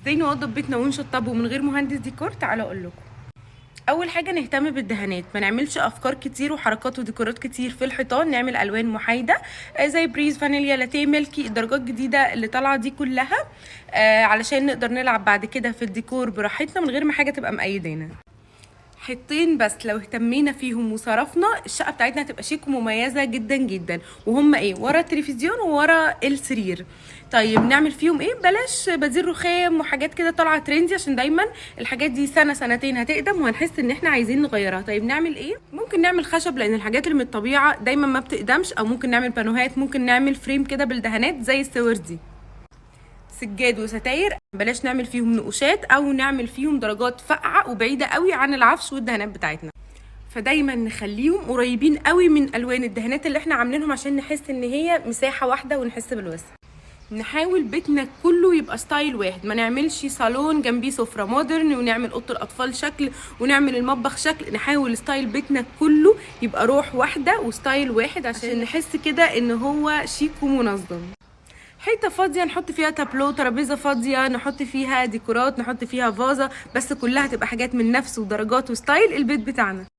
ازاي نوضب بيتنا ونشطبه من غير مهندس ديكور؟ تعالوا اقول لكم. اول حاجه نهتم بالدهانات، ما نعملش افكار كتير وحركات وديكورات كتير في الحيطان، نعمل الوان محايده زي بريز، فانيليا، لاتيه، ميلكي، الدرجات الجديده اللي طالعه دي كلها علشان نقدر نلعب بعد كده في الديكور براحتنا من غير ما حاجه تبقى مقيدانا. حيطين بس لو اهتمينا فيهم وصرفنا، الشقه بتاعتنا هتبقى شيك ومميزه جدا جدا. وهم ايه؟ ورا التلفزيون وورا السرير. طيب نعمل فيهم ايه؟ بلاش بديل رخام وحاجات كده طالعه ترندي، عشان دايما الحاجات دي سنه سنتين هتقدم وهنحس ان احنا عايزين نغيرها. طيب نعمل ايه؟ ممكن نعمل خشب، لان الحاجات اللي من الطبيعه دايما ما بتقدمش، او ممكن نعمل بانوهات، ممكن نعمل فريم كده بالدهانات زي الصور دي. سجاد وستاير بلاش نعمل فيهم نقوشات او نعمل فيهم درجات فاقعه وبعيده قوي عن العفش والدهانات بتاعتنا، فدايما نخليهم قريبين قوي من الوان الدهانات اللي احنا عاملينهم عشان نحس ان هي مساحه واحده ونحس بالوسع. نحاول بيتنا كله يبقى ستايل واحد، ما نعملش صالون جنبيه سفره مودرن ونعمل اوضه الاطفال شكل ونعمل المطبخ شكل. نحاول ستايل بيتنا كله يبقى روح واحده وستايل واحد عشان نحس كده ان هو شيك ومنظم. حيطه فاضيه نحط فيها تابلو، ترابيزه فاضيه نحط فيها ديكورات، نحط فيها فازه، بس كلها تبقى حاجات من نفس ودرجات وستايل البيت بتاعنا.